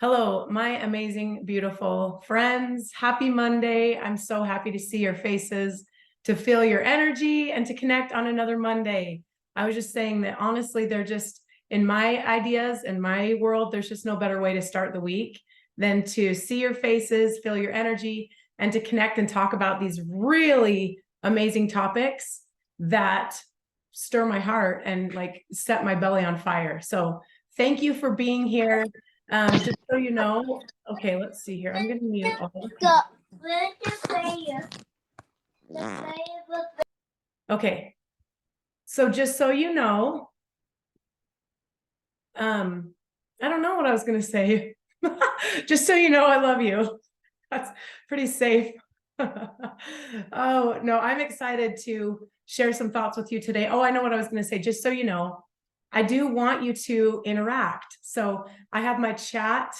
Hello, my amazing, beautiful friends. Happy Monday. I'm so happy to see your faces, to feel your energy, and to connect on another Monday. I was just saying that honestly, they're just in my ideas and my world, there's just no better way to start the week than to see your faces, feel your energy, and to connect and talk about these really amazing topics that stir my heart and like set my belly on fire. So thank you for being here. Just so you know, okay, let's see here. I'm going to mute all the people. Okay, so just so you know, I don't know what I was going to say. Just so you know, I love you. That's pretty safe. Oh, no, I'm excited to share some thoughts with you today. Oh, I know what I was going to say. Just so you know, I do want you to interact. So I have my chat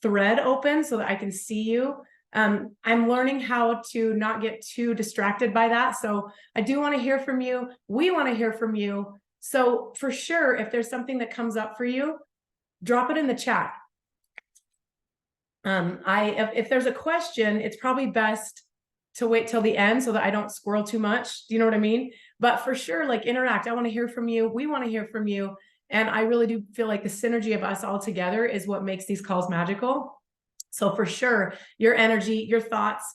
thread open so that I can see you. I'm learning how to not get too distracted by that. So I do want to hear from you. We want to hear from you. So for sure, if there's something that comes up for you, drop it in the chat. If there's a question, it's probably best to wait till the end so that I don't squirrel too much. Do you know what I mean? But for sure, like interact. I want to hear from you. We want to hear from you. And I really do feel like the synergy of us all together is what makes these calls magical. So for sure, your energy, your thoughts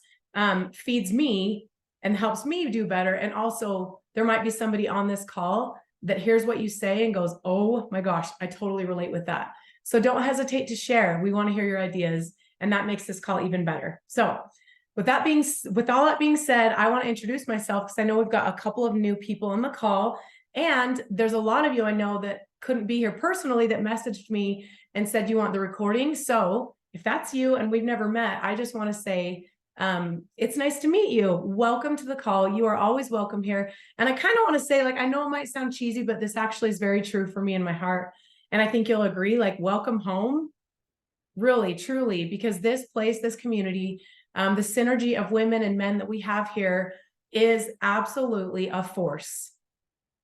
feeds me and helps me do better. And also there might be somebody on this call that hears what you say and goes, oh my gosh, I totally relate with that. So don't hesitate to share. We want to hear your ideas, and that makes this call even better. So with all that being said, I want to introduce myself because I know we've got a couple of new people on the call, and there's a lot of you I know that couldn't be here personally that messaged me and said you want the recording. So if that's you and we've never met, I just want to say it's nice to meet you. Welcome to the call. You are always welcome here. And I kind of want to say, like, I know it might sound cheesy, but this actually is very true for me in my heart. And I think you'll agree, like, welcome home, really, truly, because this place, this community, the synergy of women and men that we have here is absolutely a force.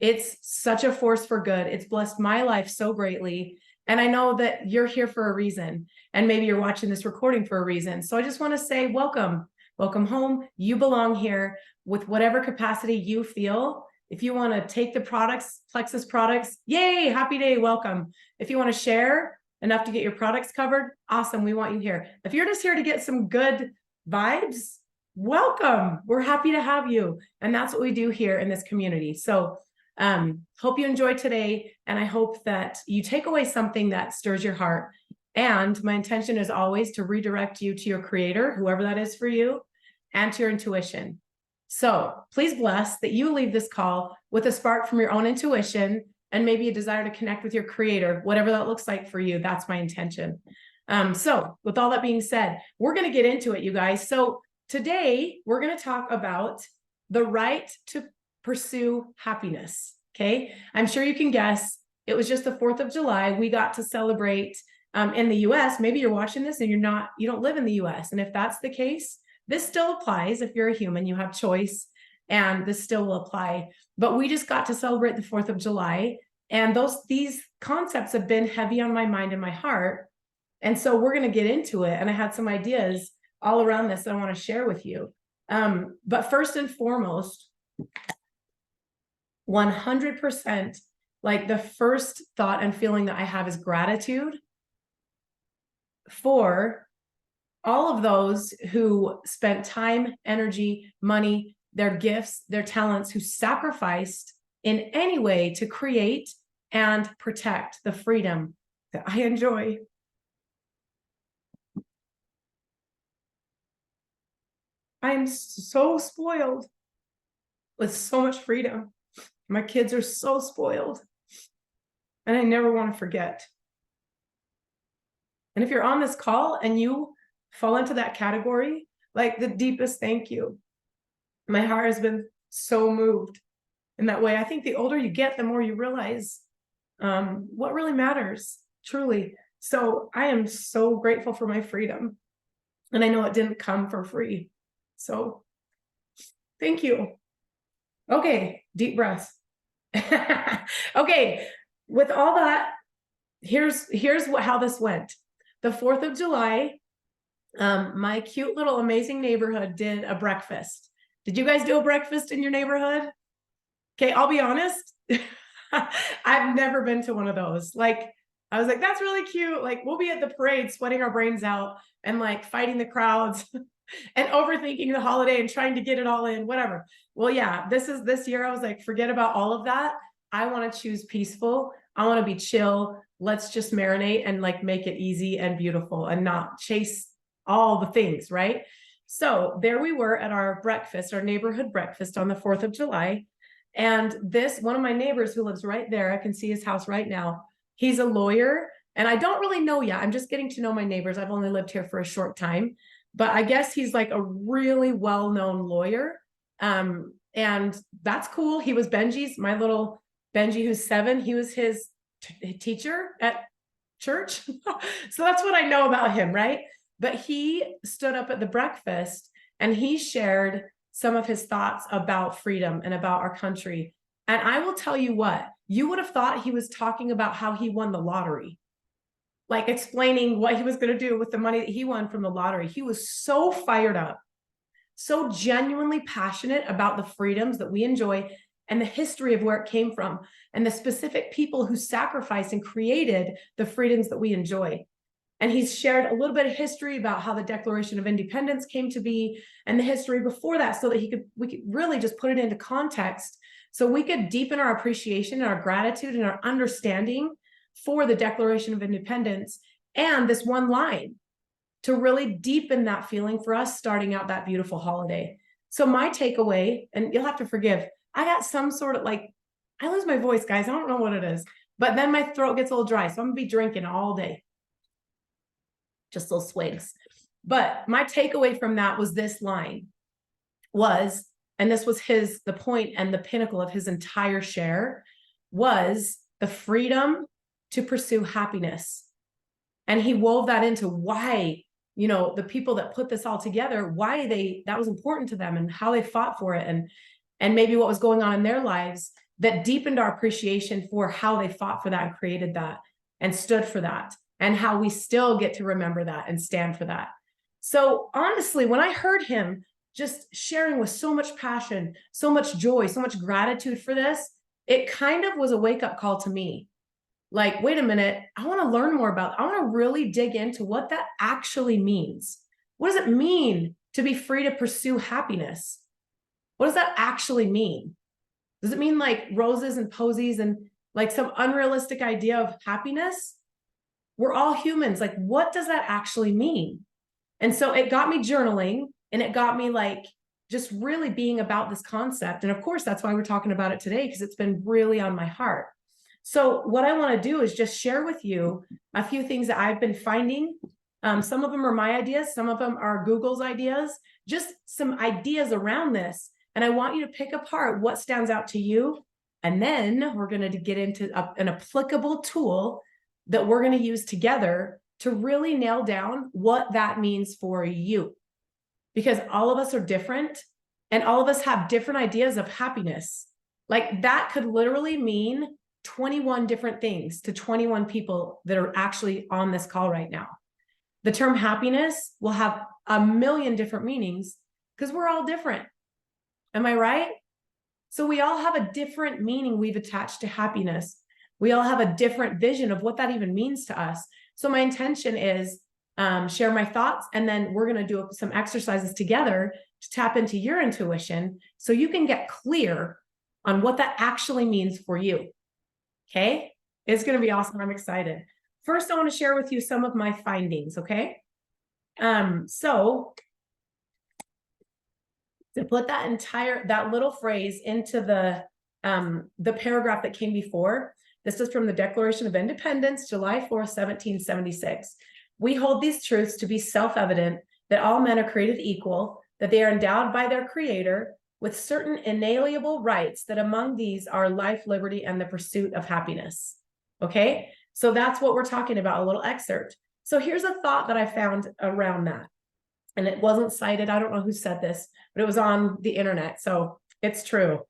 It's such a force for good. It's blessed my life so greatly. And I know that you're here for a reason, and maybe you're watching this recording for a reason. So I just want to say welcome. Welcome home. You belong here with whatever capacity you feel. If you want to take the products, Plexus products, yay, happy day, welcome. If you want to share enough to get your products covered, awesome, we want you here. If you're just here to get some good vibes, welcome. We're happy to have you. And that's what we do here in this community. So hope you enjoy today, and I hope that you take away something that stirs your heart. And my intention is always to redirect you to your creator, whoever that is for you, and to your intuition. So please bless that you leave this call with a spark from your own intuition and maybe a desire to connect with your creator, whatever that looks like for you. That's my intention. So with all that being said, we're going to get into it, you guys. So today we're going to talk about the right to pursue happiness. Okay. I'm sure you can guess it was just the 4th of July. We got to celebrate in the US. Maybe you're watching this and you don't live in the US. And if that's the case, this still applies. If you're a human, you have choice, and this still will apply. But we just got to celebrate the 4th of July. And these concepts have been heavy on my mind and my heart. And so we're going to get into it. And I had some ideas all around this that I want to share with you. But first and foremost, 100%, like the first thought and feeling that I have is gratitude for all of those who spent time, energy, money, their gifts, their talents, who sacrificed in any way to create and protect the freedom that I enjoy. I am so spoiled with so much freedom. My kids are so spoiled, and I never want to forget. And if you're on this call and you fall into that category, like, the deepest thank you. My heart has been so moved in that way. I think the older you get, the more you realize what really matters, truly. So I am so grateful for my freedom. And I know it didn't come for free. So thank you. Okay, deep breath. Okay, with all that how this went. The 4th of July, my cute little amazing neighborhood did a breakfast. Did you guys do a breakfast in your neighborhood? Okay, I'll be honest. I've never been to one of those. Like, I was like, that's really cute. Like, we'll be at the parade sweating our brains out and like fighting the crowds and overthinking the holiday and trying to get it all in, whatever. Well, yeah, this year I was like, forget about all of that. I want to choose peaceful. I want to be chill. Let's just marinate and like make it easy and beautiful and not chase all the things, right? So there we were at our breakfast, our neighborhood breakfast on the 4th of July. And one of my neighbors who lives right there, I can see his house right now. He's a lawyer, and I don't really know yet. I'm just getting to know my neighbors. I've only lived here for a short time, but I guess he's like a really well-known lawyer. And that's cool. He was Benji's, my little Benji, who's 7. He was his teacher at church. So that's what I know about him, right? But he stood up at the breakfast and he shared some of his thoughts about freedom and about our country. And I will tell you what, you would have thought he was talking about how he won the lottery, like explaining what he was going to do with the money that he won from the lottery. He was so fired up, so genuinely passionate about the freedoms that we enjoy and the history of where it came from and the specific people who sacrificed and created the freedoms that we enjoy. And he's shared a little bit of history about how the Declaration of Independence came to be and the history before that, so that we could really just put it into context, so we could deepen our appreciation and our gratitude and our understanding for the Declaration of Independence and this one line, to really deepen that feeling for us starting out that beautiful holiday. So my takeaway, and you'll have to forgive, I got some sort of like, I lose my voice, guys. I don't know what it is, but then my throat gets a little dry. So I'm gonna be drinking all day. Just those swigs. But my takeaway from that was this line was, and this was the point and the pinnacle of his entire share, was the freedom to pursue happiness. And he wove that into why, the people that put this all together, why that was important to them and how they fought for it, and maybe what was going on in their lives that deepened our appreciation for how they fought for that and created that and stood for that, and how we still get to remember that and stand for that. So honestly, when I heard him just sharing with so much passion, so much joy, so much gratitude for this, it kind of was a wake-up call to me. Like, wait a minute, I want to learn more I want to really dig into what that actually means. What does it mean to be free to pursue happiness? What does that actually mean? Does it mean like roses and posies and like some unrealistic idea of happiness? We're all humans. Like, what does that actually mean? And so it got me journaling, and it got me like just really being about this concept. And of course, that's why we're talking about it today, because it's been really on my heart. So what I want to do is just share with you a few things that I've been finding. Some of them are my ideas. Some of them are Google's ideas, just some ideas around this. And I want you to pick apart what stands out to you. And then we're going to get into an applicable tool that we're going to use together to really nail down what that means for you. Because all of us are different, and all of us have different ideas of happiness. Like, that could literally mean 21 different things to 21 people that are actually on this call right now. The term happiness will have a million different meanings because we're all different. Am I right? So we all have a different meaning we've attached to happiness. We all have a different vision of what that even means to us. So my intention is share my thoughts, and then we're going to do some exercises together to tap into your intuition so you can get clear on what that actually means for you. Okay? It's going to be awesome. I'm excited. First, I want to share with you some of my findings, okay? So to put that little phrase into the paragraph that came before, this is from the Declaration of Independence, July 4th, 1776. We hold these truths to be self-evident, that all men are created equal, that they are endowed by their Creator with certain inalienable rights, that among these are life, liberty, and the pursuit of happiness. Okay, so that's what we're talking about, a little excerpt. So here's a thought that I found around that. And it wasn't cited. I don't know who said this, but it was on the internet. So it's true.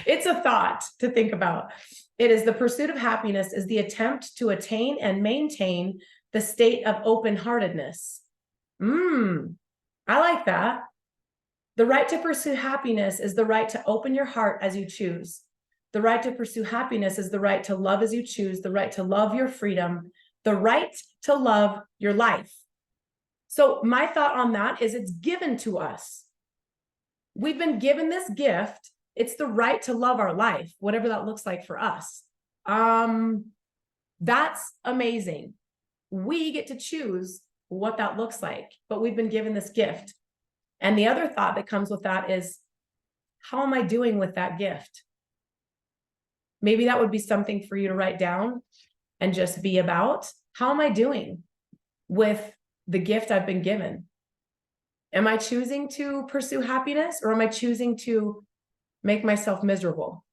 It's a thought to think about. It is the pursuit of happiness is the attempt to attain and maintain the state of open-heartedness. I like that. The right to pursue happiness is the right to open your heart as you choose. The right to pursue happiness is the right to love as you choose, the right to love your freedom, the right to love your life. So my thought on that is it's given to us. We've been given this gift. It's the right to love our life, whatever that looks like for us. That's amazing. We get to choose what that looks like, but we've been given this gift. And the other thought that comes with that is, how am I doing with that gift? Maybe that would be something for you to write down and just be about. How am I doing with the gift I've been given? Am I choosing to pursue happiness, or am I choosing to make myself miserable?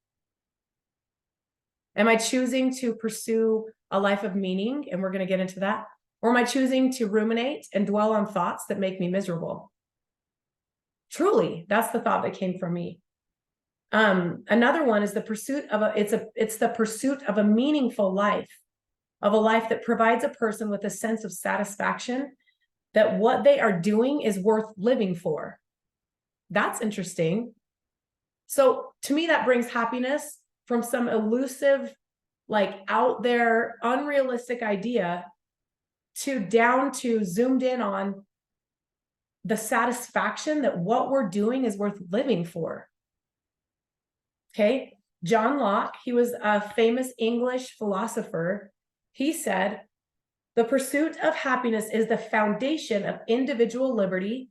Am I choosing to pursue a life of meaning? And we're going to get into that. Or am I choosing to ruminate and dwell on thoughts that make me miserable? Truly, that's the thought that came from me. Another one is the pursuit of it's the pursuit of a meaningful life, of a life that provides a person with a sense of satisfaction that what they are doing is worth living for. That's interesting. So to me, that brings happiness from some elusive, like out there, unrealistic idea to down to zoomed in on the satisfaction that what we're doing is worth living for. Okay. John Locke, he was a famous English philosopher. He said, the pursuit of happiness is the foundation of individual liberty.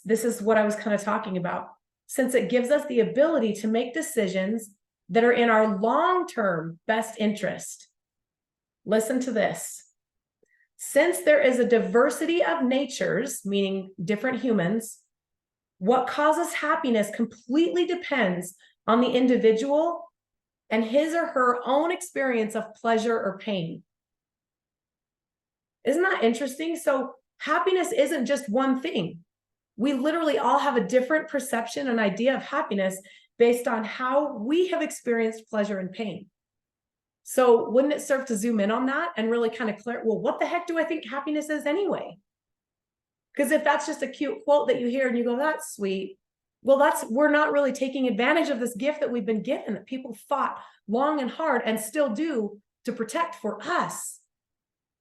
This is what I was kind of talking about, since it gives us the ability to make decisions that are in our long-term best interest. Listen to this. Since there is a diversity of natures, meaning different humans, what causes happiness completely depends on the individual and his or her own experience of pleasure or pain. Isn't that interesting? So happiness isn't just one thing. We literally all have a different perception and idea of happiness based on how we have experienced pleasure and pain. So wouldn't it serve to zoom in on that and really kind of clear, well, what the heck do I think happiness is anyway? Because if that's just a cute quote that you hear and you go, that's sweet. Well, we're not really taking advantage of this gift that we've been given, that people fought long and hard and still do to protect for us.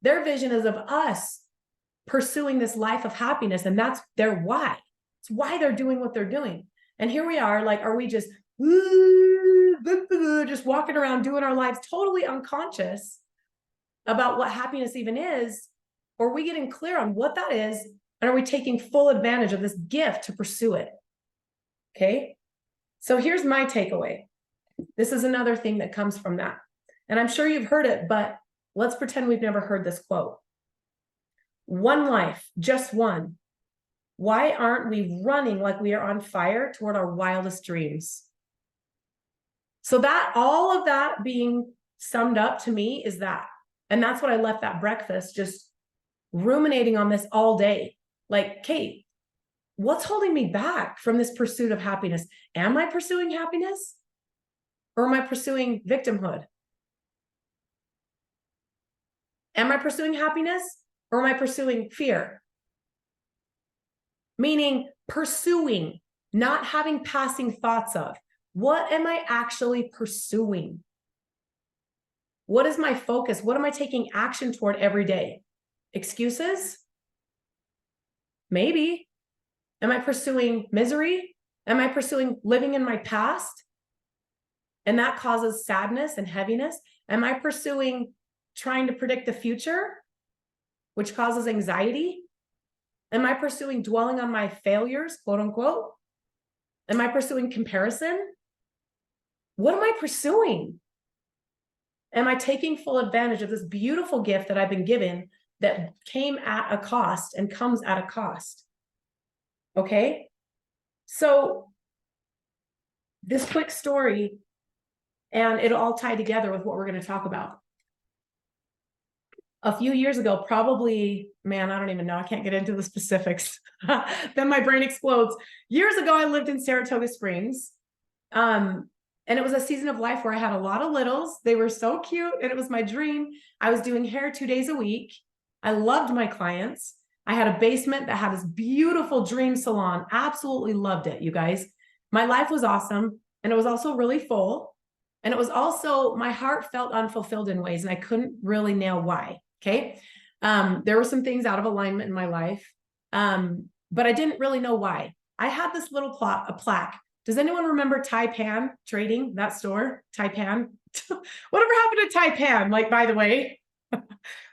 Their vision is of us pursuing this life of happiness, and that's their why. It's why they're doing what they're doing. And here we are, like, are we just walking around doing our lives totally unconscious about what happiness even is? Or are we getting clear on what that is? And are we taking full advantage of this gift to pursue it? Okay. So here's my takeaway. This is another thing that comes from that. And I'm sure you've heard it, but let's pretend we've never heard this quote. One life, just one. Why aren't we running like we are on fire toward our wildest dreams? So that all of that being summed up to me is that. And that's what I left that breakfast, just ruminating on this all day. Like, Kate, what's holding me back from this pursuit of happiness? Am I pursuing happiness? Or am I pursuing victimhood? Am I pursuing happiness? Or am I pursuing fear? Meaning pursuing, not having passing thoughts of. What am I actually pursuing? What is my focus? What am I taking action toward every day? Excuses? Maybe. Am I pursuing misery? Am I pursuing living in my past? And that causes sadness and heaviness? Am I pursuing trying to predict the future, which causes anxiety? Am I pursuing dwelling on my failures, quote unquote? Am I pursuing comparison? What am I pursuing? Am I taking full advantage of this beautiful gift that I've been given that came at a cost and comes at a cost? Okay. So this quick story, and it'll all tie together with what we're going to talk about. A few years ago, probably, man, I don't even know. I can't get into the specifics. Then my brain explodes. Years ago, I lived in Saratoga Springs. And it was a season of life where I had a lot of littles. They were so cute. And it was my dream. I was doing hair 2 days a week. I loved my clients. I had a basement that had this beautiful dream salon. Absolutely loved it, you guys. My life was awesome. And it was also really full. And it was also, my heart felt unfulfilled in ways, and I couldn't really nail why. Okay. There were some things out of alignment in my life. But I didn't really know why. I had this little plaque. Does anyone remember Taipan Trading, that store? Taipan? Whatever happened to Taipan? Like, by the way,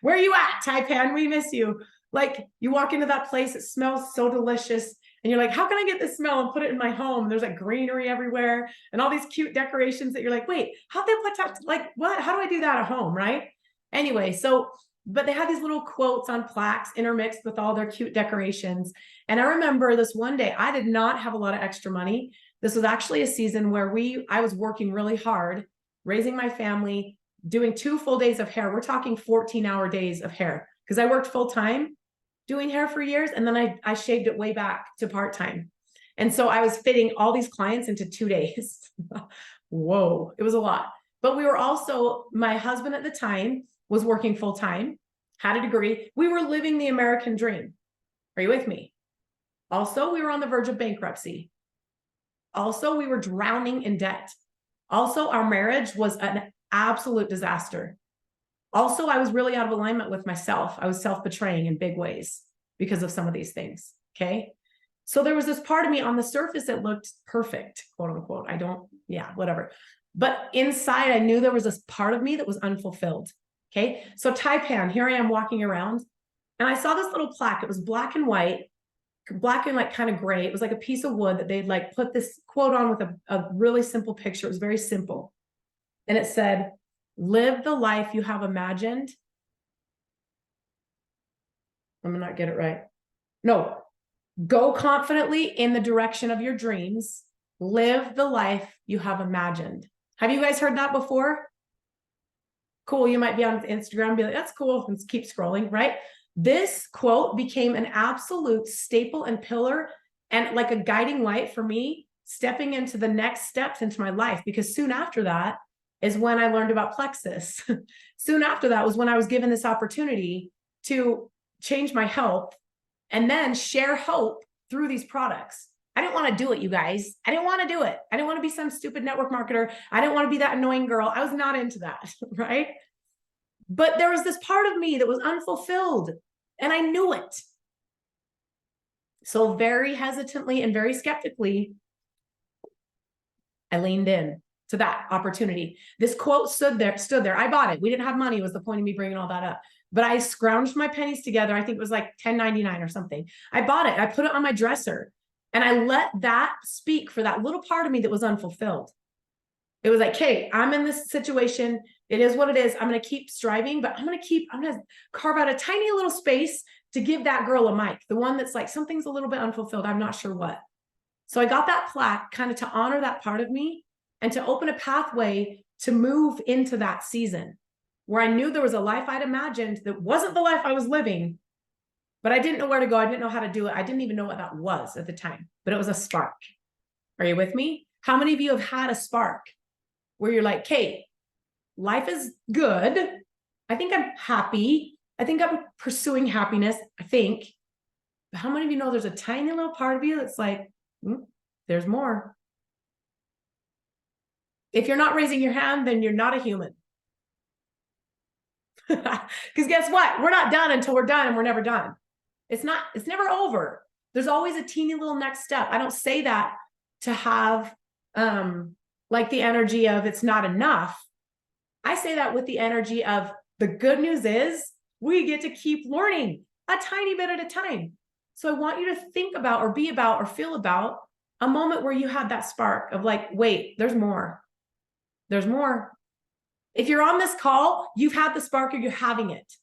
where are you at, Taipan? We miss you. Like, you walk into that place, it smells so delicious. And you're like, how can I get this smell and put it in my home? There's like greenery everywhere and all these cute decorations that you're like, wait, how'd they put that? Like, what? How do I do that at home? Right? Anyway, so, but they had these little quotes on plaques intermixed with all their cute decorations. And I remember this one day, I did not have a lot of extra money. This was actually a season where I was working really hard, raising my family, doing 2 full days of hair. We're talking 14-hour days of hair because I worked full time doing hair for years. And then I shaved it way back to part-time. And so I was fitting all these clients into 2 days. Whoa, it was a lot. But we were also, my husband at the time was working full time, had a degree. We were living the American dream. Are you with me? Also, we were on the verge of bankruptcy. Also, we were drowning in debt. Also, our marriage was an absolute disaster. Also, I was really out of alignment with myself. I was self-betraying in big ways because of some of these things, okay? So there was this part of me on the surface that looked perfect, quote unquote. Whatever. But inside, I knew there was this part of me that was unfulfilled, okay? So Taipan, here I am walking around, and I saw this little plaque. It was black and white, black and like kind of gray. It was like a piece of wood that they'd like put this quote on with a really simple picture. It was very simple. And it said, live the life you have imagined. I'm gonna not get it right. No, go confidently in the direction of your dreams. Live the life you have imagined. Have you guys heard that before? Cool. You might be on Instagram and be like, that's cool. And keep scrolling, right? This quote became an absolute staple and pillar and like a guiding light for me stepping into the next steps into my life, because soon after that is when I learned about Plexus. Soon after that was when I was given this opportunity to change my health and then share hope through these products. I didn't want to do it, you guys. I didn't want to do it. I didn't want to be some stupid network marketer. I didn't want to be that annoying girl. I was not into that, right? But there was this part of me that was unfulfilled, and I knew it. So very hesitantly and very skeptically, I leaned in to that opportunity. This quote stood there. I bought it. We didn't have money, was the point of me bringing all that up. But I scrounged my pennies together. I think it was like $10.99 or something. I bought it. I put it on my dresser, and I let that speak for that little part of me that was unfulfilled. It was like, hey, I'm in this situation. It is what it is. I'm going to keep striving, but I'm going to carve out a tiny little space to give that girl a mic. The one that's like, something's a little bit unfulfilled. I'm not sure what. So I got that plaque kind of to honor that part of me and to open a pathway to move into that season where I knew there was a life I'd imagined that wasn't the life I was living, but I didn't know where to go. I didn't know how to do it. I didn't even know what that was at the time, but it was a spark. Are you with me? How many of you have had a spark where you're like, Kate, life is good. I think I'm happy. I think I'm pursuing happiness. I think. But how many of you know there's a tiny little part of you that's like, there's more. If you're not raising your hand, then you're not a human. Because guess what? We're not done until we're done, and we're never done. It's never over. There's always a teeny little next step. I don't say that to have like the energy of it's not enough. I say that with the energy of the good news is we get to keep learning a tiny bit at a time. So I want you to think about or be about or feel about a moment where you had that spark of like, wait, there's more. There's more. If you're on this call, you've had the spark or you're having it.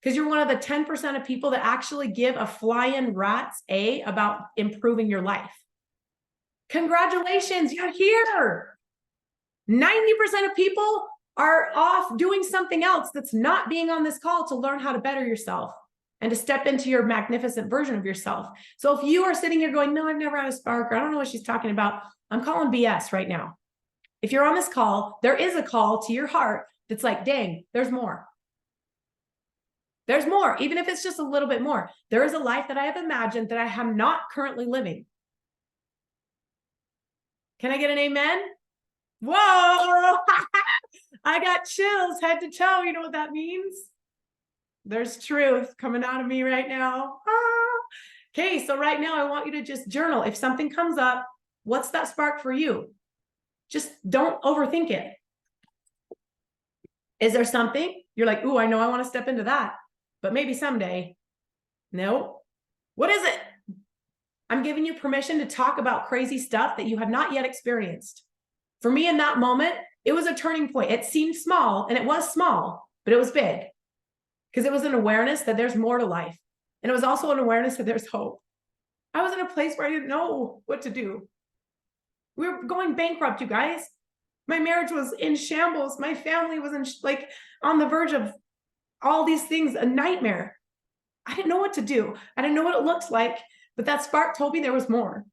Because you're one of the 10% of people that actually give a flying rat's A about improving your life. Congratulations, you're here. 90% of people are off doing something else that's not being on this call to learn how to better yourself and to step into your magnificent version of yourself. So if you are sitting here going, no, I've never had a spark, or I don't know what she's talking about, I'm calling BS right now. If you're on this call, there is a call to your heart that's like, dang, there's more. There's more, even if it's just a little bit more. There is a life that I have imagined that I am not currently living. Can I get an amen? Whoa, I got chills head to toe. You know what that means? There's truth coming out of me right now. Okay, so right now I want you to just journal. If something comes up, what's that spark for you? Just don't overthink it. Is there something you're like, ooh, I know I want to step into that, but maybe someday. No. What is it? I'm giving you permission to talk about crazy stuff that you have not yet experienced. For me in that moment, it was a turning point. It seemed small, and it was small, but it was big because it was an awareness that there's more to life. And it was also an awareness that there's hope. I was in a place where I didn't know what to do. We were going bankrupt, you guys. My marriage was in shambles. My family was on the verge of all these things, a nightmare. I didn't know what to do. I didn't know what it looked like, but that spark told me there was more.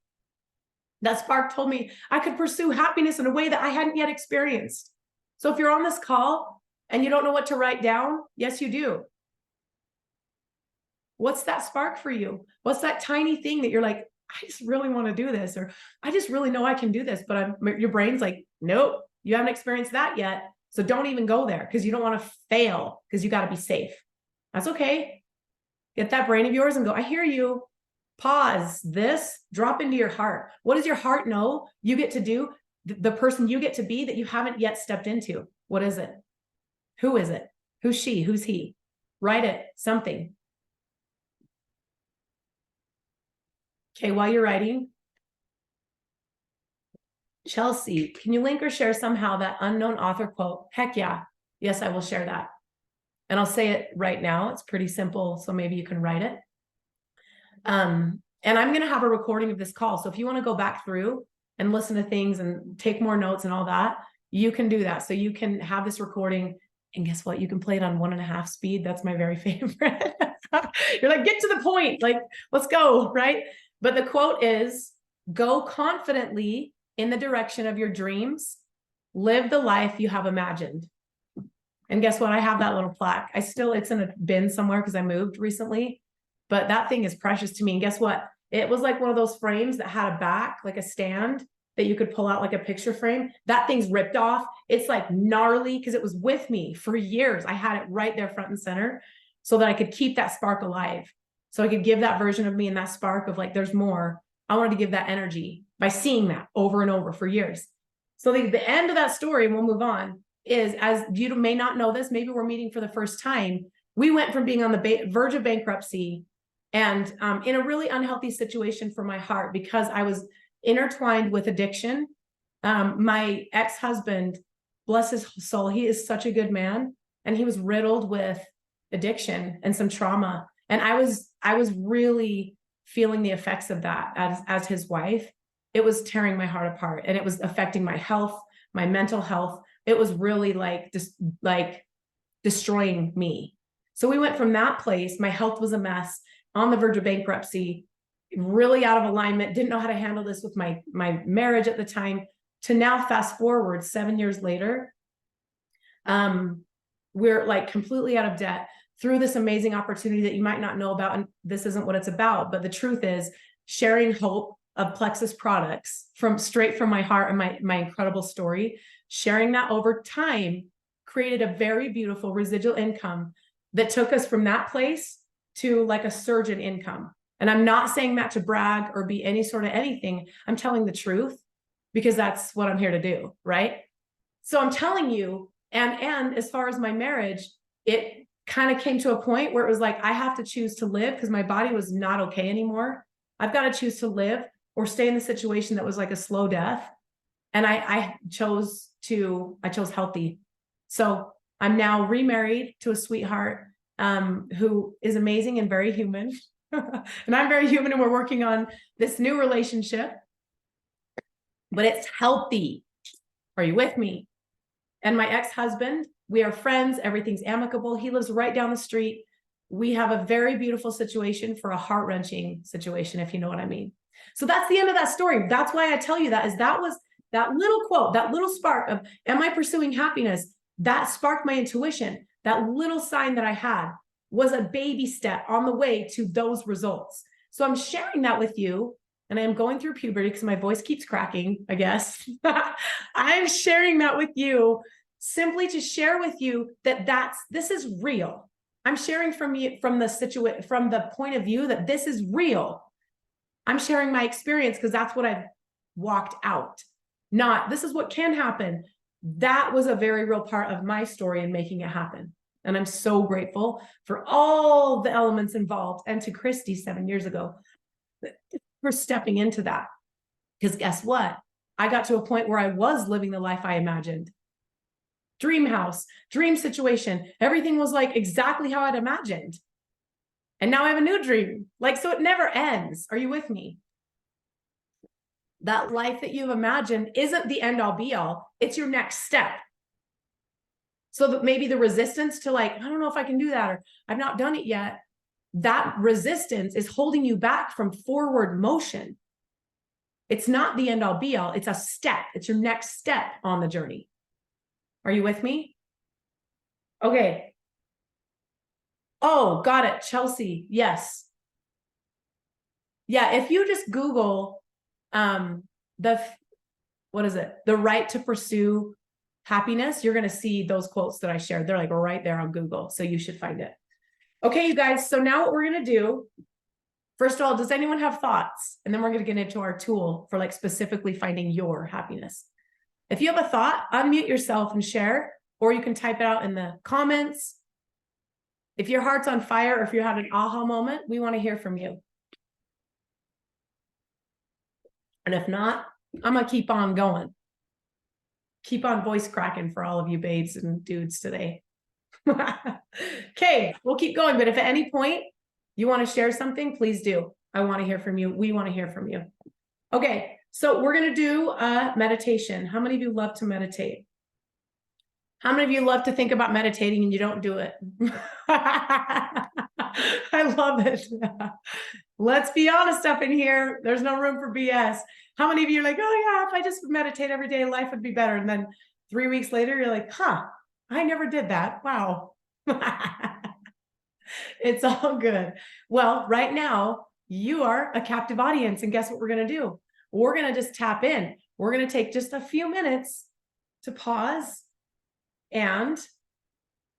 That spark told me I could pursue happiness in a way that I hadn't yet experienced. So if you're on this call and you don't know what to write down, yes, you do. What's that spark for you? What's that tiny thing that you're like, I just really want to do this, or I just really know I can do this, but your brain's like, nope, you haven't experienced that yet. So don't even go there because you don't want to fail because you got to be safe. That's okay. Get that brain of yours and go, I hear you. Pause this, drop into your heart. What does your heart know you get to do? The person you get to be that you haven't yet stepped into. What is it? Who is it? Who's she? Who's he? Write it, something. Okay, while you're writing, Chelsea, can you link or share somehow that unknown author quote? Heck yeah. Yes, I will share that. And I'll say it right now. It's pretty simple, so maybe you can write it. And I'm going to have a recording of this call. So if you want to go back through and listen to things and take more notes and all that, you can do that. So you can have this recording, and guess what? You can play it on 1.5 speed. That's my very favorite. You're like, get to the point. Like, let's go, right? But the quote is, go confidently in the direction of your dreams. Live the life you have imagined. And guess what? I have that little plaque. It's in a bin somewhere because I moved recently, but that thing is precious to me. And guess what? It was like one of those frames that had a back, like a stand that you could pull out like a picture frame. That thing's ripped off. It's like gnarly because it was with me for years. I had it right there front and center so that I could keep that spark alive. So I could give that version of me and that spark of like, there's more. I wanted to give that energy by seeing that over and over for years. So the end of that story, and we'll move on, is, as you may not know this, maybe we're meeting for the first time. We went from being on the verge of bankruptcy and in a really unhealthy situation for my heart because I was intertwined with addiction. My ex-husband, bless his soul, he is such a good man, and he was riddled with addiction and some trauma. And I was really feeling the effects of that as his wife. It was tearing my heart apart, and it was affecting my health, my mental health. It was really like destroying me. So we went from that place. My health was a mess, on the verge of bankruptcy, really out of alignment, didn't know how to handle this with my marriage at the time, to now fast forward 7 years later. We're like completely out of debt through this amazing opportunity that you might not know about. And this isn't what it's about, but the truth is sharing hope of Plexus products straight from my heart and my incredible story, sharing that over time created a very beautiful residual income that took us from that place to like a surge in income. And I'm not saying that to brag or be any sort of anything. I'm telling the truth because that's what I'm here to do, right? So I'm telling you, and as far as my marriage, it kind of came to a point where it was like, I have to choose to live because my body was not okay anymore. I've got to choose to live or stay in the situation that was like a slow death. And I chose healthy. So I'm now remarried to a sweetheart who is amazing and very human. And I'm very human, and we're working on this new relationship, but it's healthy. Are you with me? And my ex-husband, we are friends. Everything's amicable. He lives right down the street. We have a very beautiful situation for a heart-wrenching situation, if you know what I mean. So that's the end of that story. That's why I tell you that that little quote, that little spark of, am I pursuing happiness? That sparked my intuition. That little sign that I had was a baby step on the way to those results. So I'm sharing that with you, and I am going through puberty because my voice keeps cracking, I guess. I'm sharing that with you simply to share with you that this is real. I'm sharing from the point of view that this is real. I'm sharing my experience because that's what I've walked out. Not, this is what can happen. That was a very real part of my story in making it happen. And I'm so grateful for all the elements involved, and to Christy 7 years ago for stepping into that. Because guess what? I got to a point where I was living the life I imagined. Dream house, dream situation. Everything was like exactly how I'd imagined. And now I have a new dream. Like, so it never ends. Are you with me? That life that you've imagined isn't the end all be all. It's your next step. So that maybe the resistance to like, I don't know if I can do that, or I've not done it yet. That resistance is holding you back from forward motion. It's not the end all be all. It's a step. It's your next step on the journey. Are you with me? Okay. Oh, got it. Chelsea. Yes. Yeah. If you just Google, what is it? The right to pursue happiness, you're going to see those quotes that I shared. They're like right there on Google. So you should find it. Okay, you guys. So now what we're going to do, first of all, does anyone have thoughts? And then we're going to get into our tool for like specifically finding your happiness. If you have a thought, unmute yourself and share, or you can type it out in the comments. If your heart's on fire, or if you had an aha moment, we want to hear from you. And if not, I'm going to keep on going. Keep on voice cracking for all of you babes and dudes today. Okay, we'll keep going. But if at any point you want to share something, please do. I want to hear from you. We want to hear from you. Okay, so we're going to do a meditation. How many of you love to meditate? How many of you love to think about meditating and you don't do it? I love it. Let's be honest up in here. There's no room for BS. How many of you are like, oh yeah, if I just meditate every day, life would be better. And then 3 weeks later, you're like, huh, I never did that. Wow. It's all good. Well, right now you are a captive audience. And guess what we're going to do? We're going to just tap in. We're going to take just a few minutes to pause and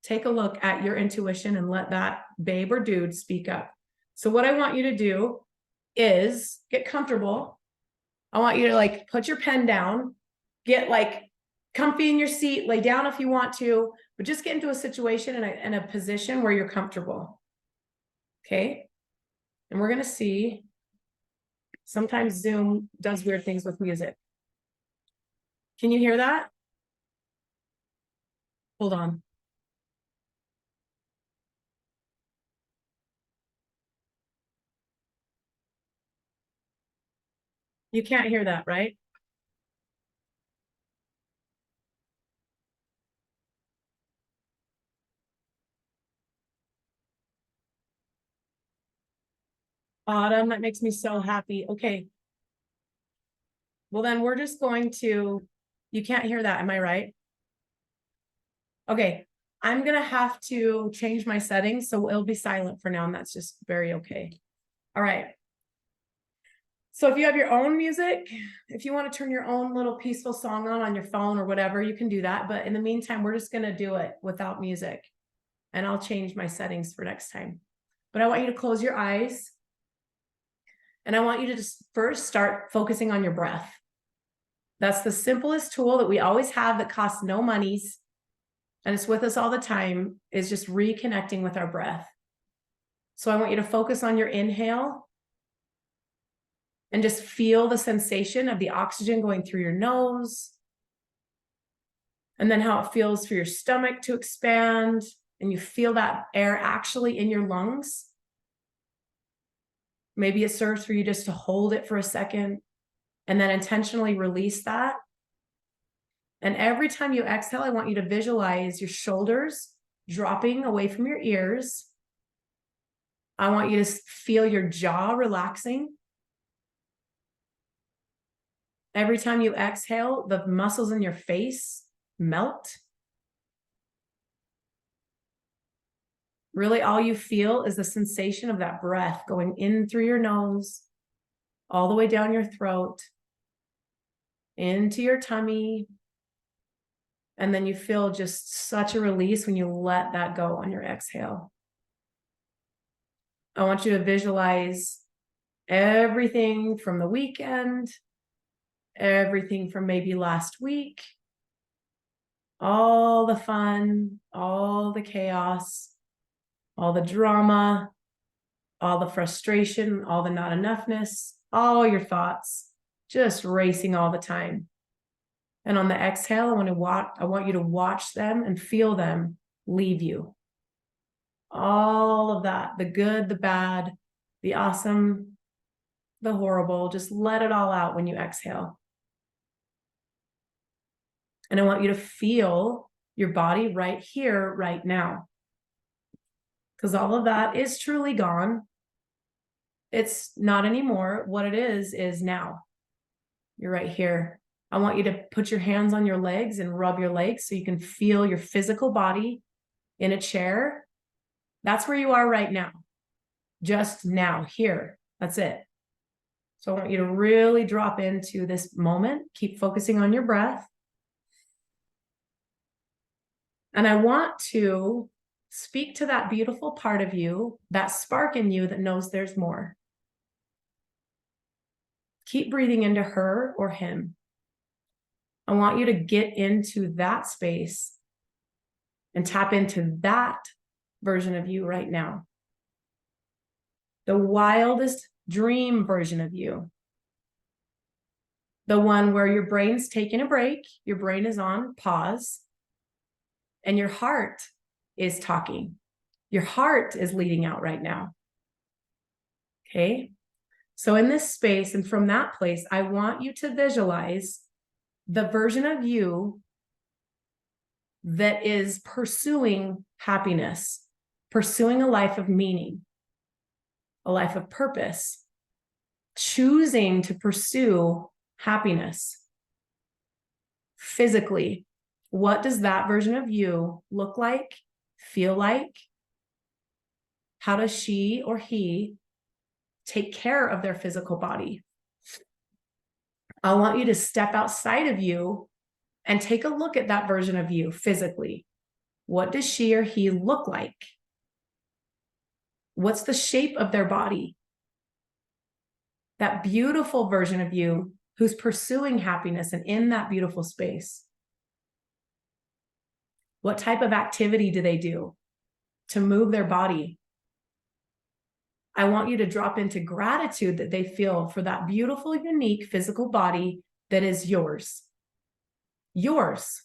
take a look at your intuition and let that babe or dude speak up. So what I want you to do is get comfortable. I want you to like put your pen down, get like comfy in your seat, lay down if you want to, but just get into a situation in a position where you're comfortable. Okay. And we're going to see, sometimes Zoom does weird things with music. Can you hear that? Hold on. You can't hear that, right? Autumn, that makes me so happy. Okay. Well, then we're just going to, you can't hear that, am I right? Okay. I'm going to have to change my settings, so it'll be silent for now, and that's just very okay. All right. So if you have your own music, if you want to turn your own little peaceful song on your phone or whatever, you can do that. But in the meantime, we're just going to do it without music, and I'll change my settings for next time. But I want you to close your eyes, and I want you to just first start focusing on your breath. That's the simplest tool that we always have that costs no monies, and it's with us all the time, is just reconnecting with our breath. So I want you to focus on your inhale and just feel the sensation of the oxygen going through your nose, and then how it feels for your stomach to expand, and you feel that air actually in your lungs. Maybe it serves for you just to hold it for a second and then intentionally release that. And every time you exhale, I want you to visualize your shoulders dropping away from your ears. I want you to feel your jaw relaxing. Every time you exhale, the muscles in your face melt. Really, all you feel is the sensation of that breath going in through your nose, all the way down your throat, into your tummy. And then you feel just such a release when you let that go on your exhale. I want you to visualize everything from the weekend, everything from maybe last week, all the fun, all the chaos, all the drama, all the frustration, all the not enoughness, all your thoughts just racing all the time. And on the exhale, I want you to watch them and feel them leave you. All of that, the good, the bad, the awesome, the horrible, just let it all out when you exhale. And I want you to feel your body right here, right now. Because all of that is truly gone. It's not anymore. What it is now. You're right here. I want you to put your hands on your legs and rub your legs so you can feel your physical body in a chair. That's where you are right now. Just now, here. That's it. So I want you to really drop into this moment. Keep focusing on your breath. And I want to speak to that beautiful part of you, that spark in you that knows there's more. Keep breathing into her or him. I want you to get into that space and tap into that version of you right now. The wildest dream version of you. The one where your brain's taking a break, your brain is on pause, and your heart is talking. Your heart is leading out right now. Okay? So in this space and from that place, I want you to visualize the version of you that is pursuing happiness, pursuing a life of meaning, a life of purpose, choosing to pursue happiness. Physically, what does that version of you look like, feel like? How does she or he take care of their physical body? I want you to step outside of you and take a look at that version of you physically. What does she or he look like? What's the shape of their body? That beautiful version of you who's pursuing happiness and in that beautiful space. What type of activity do they do to move their body? I want you to drop into gratitude that they feel for that beautiful, unique physical body that is yours. Yours.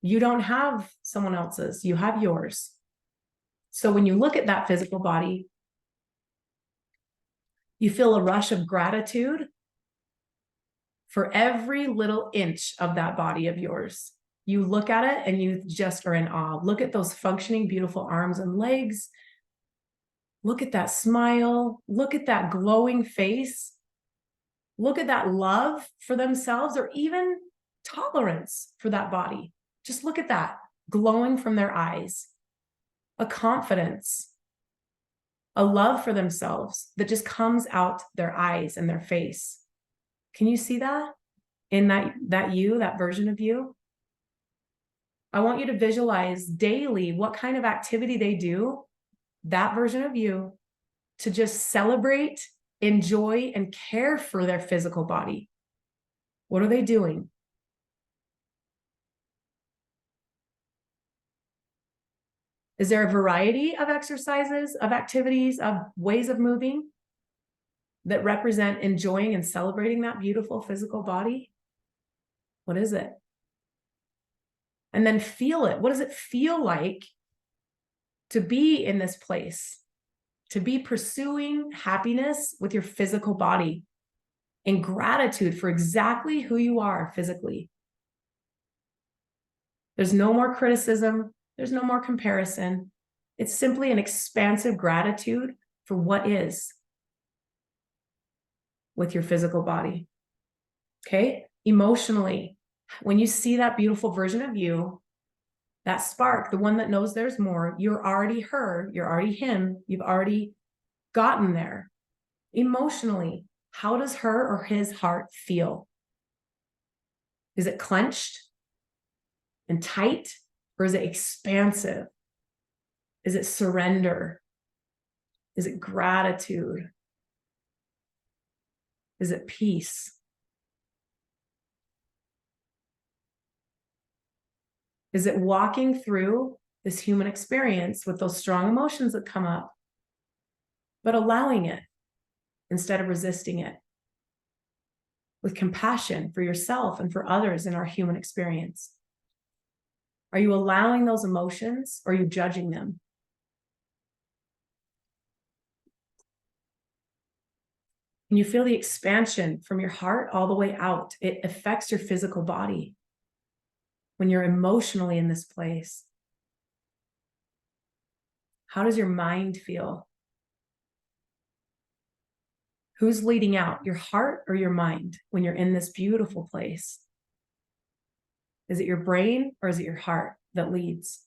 You don't have someone else's, you have yours. So when you look at that physical body, you feel a rush of gratitude for every little inch of that body of yours. You look at it and you just are in awe. Look at those functioning, beautiful arms and legs. Look at that smile. Look at that glowing face. Look at that love for themselves or even tolerance for that body. Just look at that glowing from their eyes. A confidence, a love for themselves that just comes out their eyes and their face. Can you see that in that version of you? I want you to visualize daily what kind of activity they do, that version of you, to just celebrate, enjoy, and care for their physical body. What are they doing? Is there a variety of exercises, of activities, of ways of moving that represent enjoying and celebrating that beautiful physical body? What is it? And then feel it. What does it feel like to be in this place, to be pursuing happiness with your physical body in gratitude for exactly who you are physically? There's no more criticism. There's no more comparison. It's simply an expansive gratitude for what is with your physical body. Okay. Emotionally, when you see that beautiful version of you, that spark, the one that knows there's more, you're already her, you're already him, you've already gotten there. Emotionally, how does her or his heart feel? Is it clenched and tight, or is it expansive? Is it surrender? Is it gratitude? Is it peace? Is it walking through this human experience with those strong emotions that come up, but allowing it instead of resisting it, with compassion for yourself and for others in our human experience? Are you allowing those emotions, or are you judging them? Can you feel the expansion from your heart all the way out? It affects your physical body when you're emotionally in this place. How does your mind feel? Who's leading out, your heart or your mind, when you're in this beautiful place? Is it your brain or is it your heart that leads?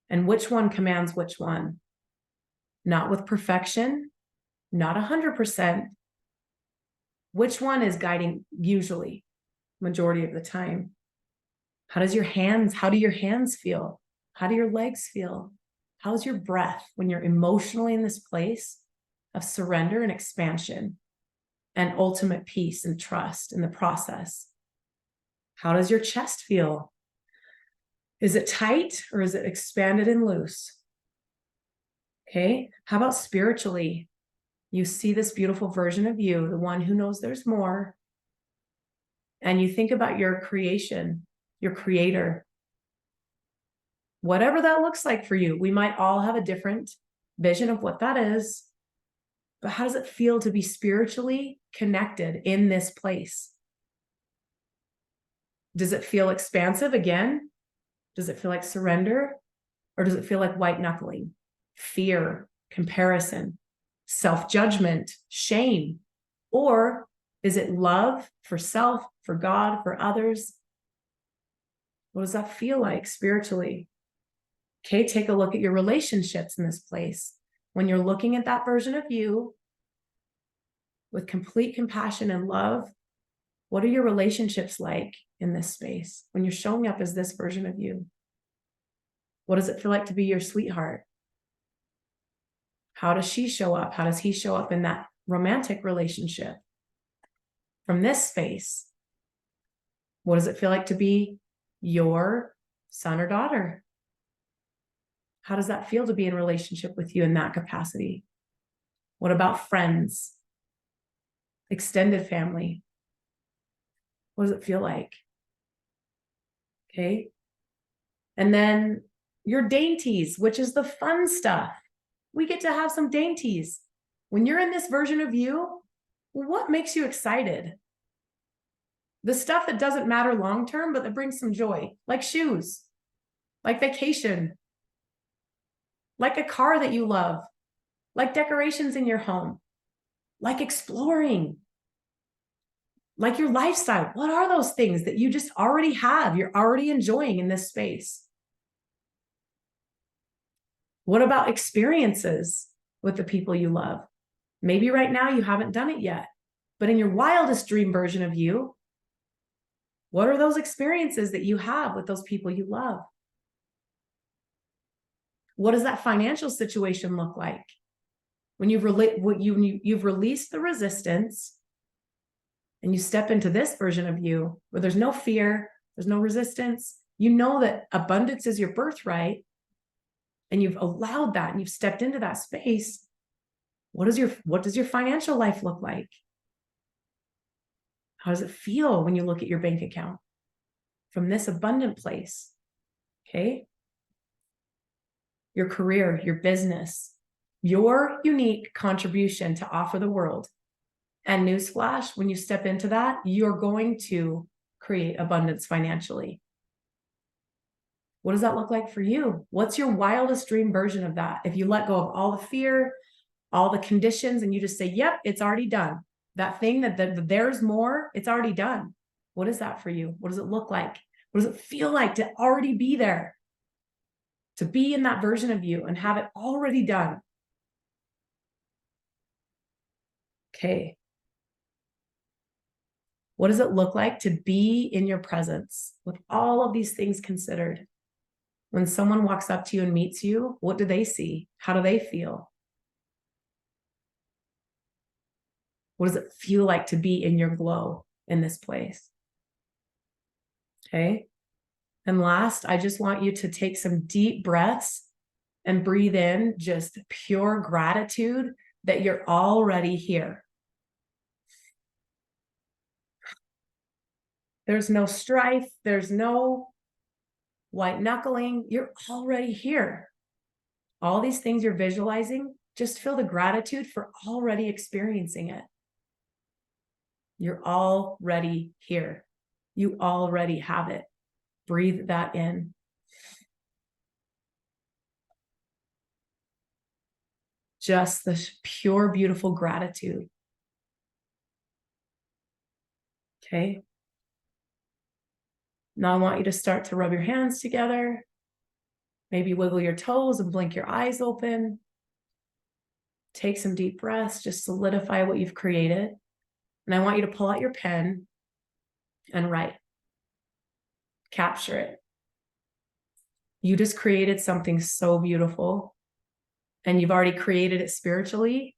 And which one commands which one? Not with perfection, not 100%. Which one is guiding usually, majority of the time? How do your hands feel? How do your legs feel? How's your breath when you're emotionally in this place of surrender and expansion and ultimate peace and trust in the process? How does your chest feel? Is it tight or is it expanded and loose? Okay. How about spiritually? You see this beautiful version of you, the one who knows there's more. And you think about your creation, your creator, whatever that looks like for you. We might all have a different vision of what that is. But how does it feel to be spiritually connected in this place? Does it feel expansive again? Does it feel like surrender? Or does it feel like white knuckling, fear, comparison, self-judgment, shame? Or is it love for self, for God, for others? What does that feel like spiritually? Okay, take a look at your relationships in this place. When you're looking at that version of you with complete compassion and love, what are your relationships like in this space when you're showing up as this version of you? What does it feel like to be your sweetheart? How does she show up? How does he show up in that romantic relationship? From this space, what does it feel like to be your son or daughter? How does that feel to be in relationship with you in that capacity? What about friends? Extended family? What does it feel like? Okay. And then your dainties, which is the fun stuff. We get to have some dainties. When you're in this version of you, what makes you excited? The stuff that doesn't matter long-term, but that brings some joy, like shoes, like vacation, like a car that you love, like decorations in your home, like exploring, like your lifestyle. What are those things that you just already have, you're already enjoying in this space? What about experiences with the people you love? Maybe right now you haven't done it yet, but in your wildest dream version of you, what are those experiences that you have with those people you love? What does that financial situation look like? When you've released the resistance and you step into this version of you where there's no fear, there's no resistance, you know that abundance is your birthright, and you've allowed that and you've stepped into that space. What does your financial life look like? How does it feel when you look at your bank account from this abundant place? Okay. Your career, your business, your unique contribution to offer the world. And newsflash, when you step into that, you're going to create abundance financially. What does that look like for you? What's your wildest dream version of that? If you let go of all the fear, all the conditions, and you just say, yep, it's already done. That thing that there's more, it's already done. What is that for you? What does it look like? What does it feel like to already be there? To be in that version of you and have it already done. Okay. What does it look like to be in your presence with all of these things considered? When someone walks up to you and meets you, what do they see? How do they feel? What does it feel like to be in your glow in this place? Okay. And last, I just want you to take some deep breaths and breathe in just pure gratitude that you're already here. There's no strife. There's no white knuckling. You're already here. All these things you're visualizing, just feel the gratitude for already experiencing it. You're already here. You already have it. Breathe that in. Just this pure, beautiful gratitude. Okay. Now I want you to start to rub your hands together. Maybe wiggle your toes and blink your eyes open. Take some deep breaths, just solidify what you've created. And I want you to pull out your pen and write. Capture it. You just created something so beautiful, and you've already created it spiritually.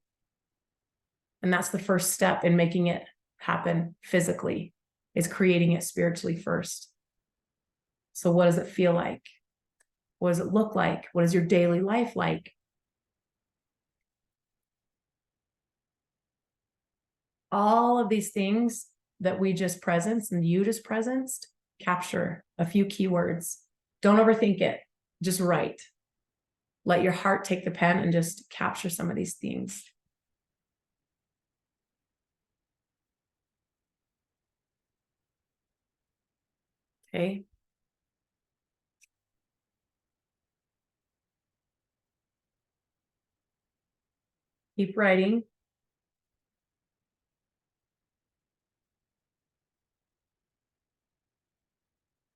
And that's the first step in making it happen physically, is creating it spiritually first. So what does it feel like? What does it look like? What is your daily life like? All of these things that we just presenced and you just presenced, capture a few keywords. Don't overthink it. Just write. Let your heart take the pen and just capture some of these things. Okay. Keep writing.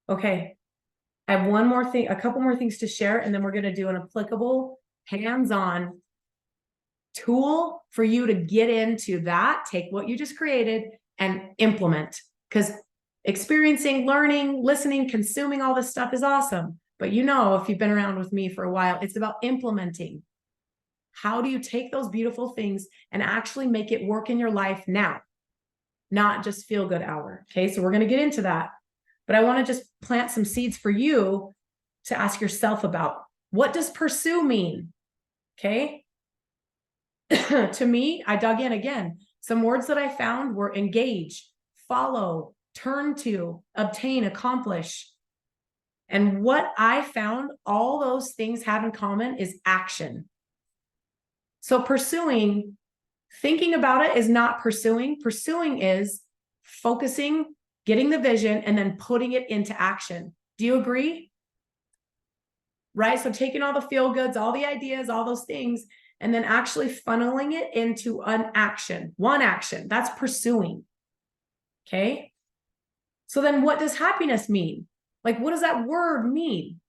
Okay. I have one more thing, a couple more things to share, and then we're going to do an applicable hands-on tool for you to get into that. Take what you just created and implement, because experiencing, learning, listening, consuming all this stuff is awesome. But you know, if you've been around with me for a while, it's about implementing. How do you take those beautiful things and actually make it work in your life now? Not just feel good hour. Okay, so we're going to get into that. But I want to just plant some seeds for you to ask yourself about. What does pursue mean? Okay. To me, I dug in again. Some words that I found were engage, follow, turn to, obtain, accomplish. And what I found all those things have in common is action. So pursuing, thinking about it is not pursuing. Pursuing is focusing, getting the vision, and then putting it into action. Do you agree? Right? So taking all the feel goods, all the ideas, all those things, and then actually funneling it into an action, one action. That's pursuing. Okay. So then what does happiness mean? Like, what does that word mean?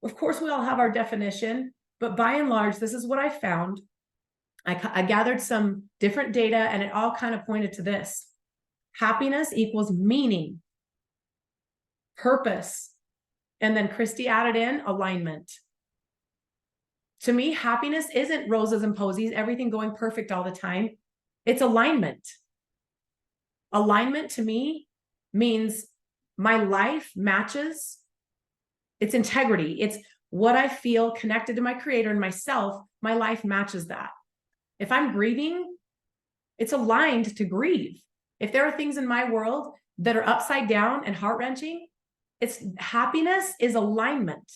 Of course, we all have our definition, but by and large, this is what I found. I gathered some different data, and it all kind of pointed to this. Happiness equals meaning, purpose, and then Christy added in alignment. To me, happiness isn't roses and posies, everything going perfect all the time. It's alignment. Alignment to me means my life matches, it's integrity. It's what I feel connected to my creator and myself. My life matches that. If I'm grieving, it's aligned to grieve. If there are things in my world that are upside down and heart-wrenching, it's happiness is alignment.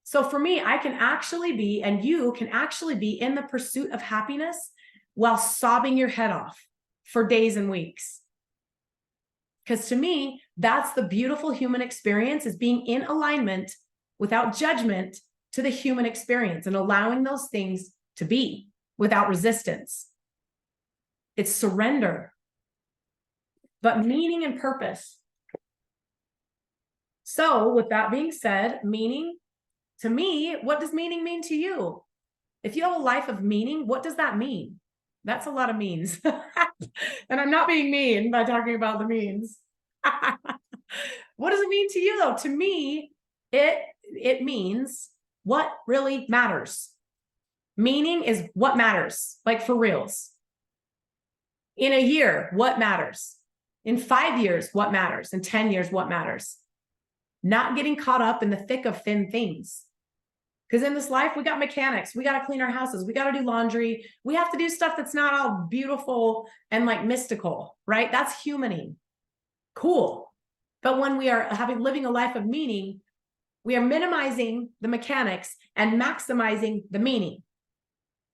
So for me, I can actually be, and you can actually be in the pursuit of happiness while sobbing your head off for days and weeks. Because to me, that's the beautiful human experience, is being in alignment without judgment to the human experience and allowing those things to be without resistance. It's surrender. But meaning and purpose. So with that being said, meaning, to me, what does meaning mean to you? If you have a life of meaning, what does that mean? That's a lot of means. And I'm not being mean by talking about the means. What does it mean to you though? To me, it means what really matters. Meaning is what matters, like for reals. In a year, what matters? In 5 years, what matters? In 10 years, what matters? Not getting caught up in the thick of thin things. Because in this life, we got mechanics. We got to clean our houses. We got to do laundry. We have to do stuff that's not all beautiful and like mystical, right? That's humaning. Cool. But when we are living a life of meaning, we are minimizing the mechanics and maximizing the meaning.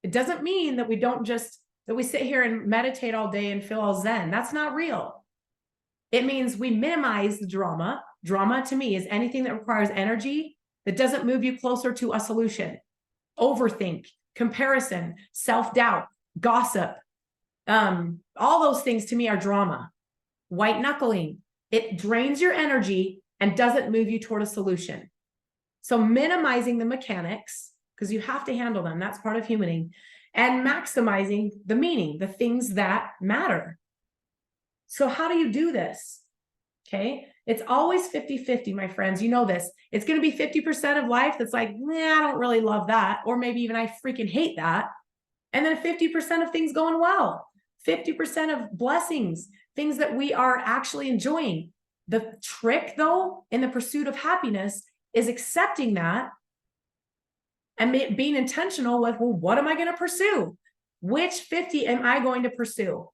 It doesn't mean that we don't just, that we sit here and meditate all day and feel all zen. That's not real. It means we minimize the drama. Drama to me is anything that requires energy that doesn't move you closer to a solution. Overthink, comparison, self-doubt, gossip. All those things to me are drama. White knuckling. It drains your energy and doesn't move you toward a solution. So minimizing the mechanics, because you have to handle them. That's part of humaning. And maximizing the meaning, the things that matter. So how do you do this? Okay. It's always 50-50, my friends. You know this. It's going to be 50% of life that's like, nah, I don't really love that. Or maybe even I freaking hate that. And then 50% of things going well. 50% of blessings, things that we are actually enjoying. The trick, though, in the pursuit of happiness is accepting that and being intentional with, well, what am I going to pursue? Which 50 am I going to pursue?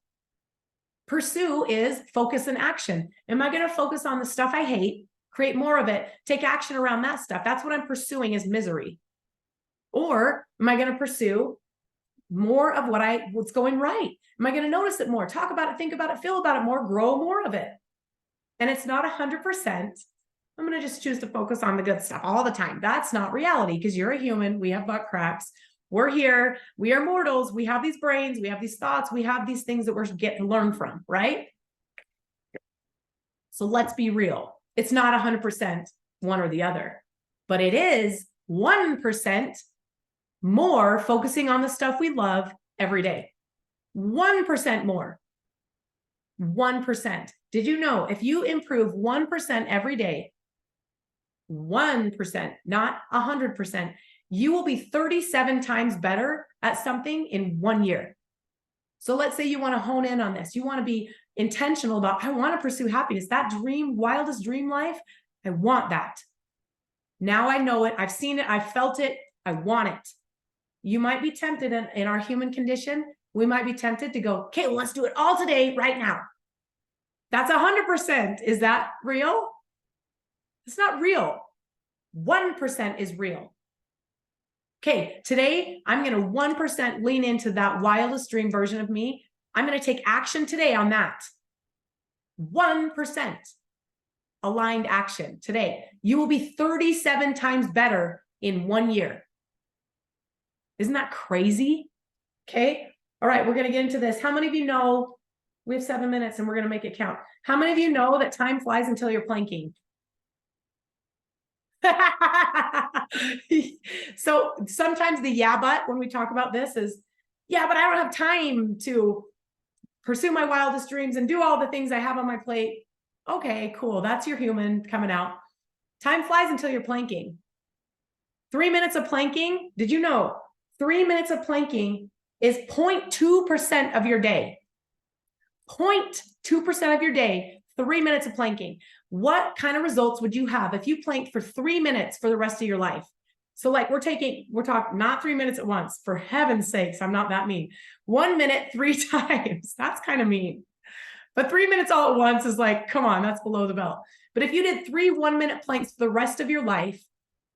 Pursue is focus and action. Am I going to focus on the stuff I hate, create more of it, take action around that stuff? That's what I'm pursuing is misery. Or am I going to pursue more of what's going right? Am I going to notice it more, talk about it, think about it, feel about it more, grow more of it? And it's not 100%. I'm going to just choose to focus on the good stuff all the time. That's not reality because you're a human. We have butt cracks. We're here. We are mortals. We have these brains. We have these thoughts. We have these things that we're getting to learn from, right? So let's be real. It's not 100% one or the other, but it is 1% more focusing on the stuff we love every day. 1% more. 1%. Did you know if you improve 1% every day, 1%, not 100%, you will be 37 times better at something in 1 year. So let's say you want to hone in on this. You want to be intentional about, I want to pursue happiness. That dream, wildest dream life, I want that. Now I know it. I've seen it. I've felt it. I want it. You might be tempted in our human condition. We might be tempted to go, okay, well, let's do it all today, right now. That's 100%. Is that real? It's not real. 1% is real. Okay, today I'm going to 1% lean into that wildest dream version of me. I'm going to take action today on that. 1% aligned action today. You will be 37 times better in 1 year. Isn't that crazy? Okay. All right. We're going to get into this. How many of you know we have 7 minutes and we're going to make it count? How many of you know that time flies until you're planking? So sometimes the yeah, but when we talk about this is, yeah, but I don't have time to pursue my wildest dreams and do all the things I have on my plate. Okay, cool. That's your human coming out. Time flies until you're planking. 3 minutes of planking. Did you know 3 minutes of planking is 0.2% of your day? 0.2% of your day, 3 minutes of planking. What kind of results would you have if you planked for 3 minutes for the rest of your life? So like we're talking not 3 minutes at once, for heaven's sakes, I'm not that mean. 1 minute, 3 times. That's kind of mean. But 3 minutes all at once is like, come on, that's below the belt. But if you did 3 1-minute planks for the rest of your life,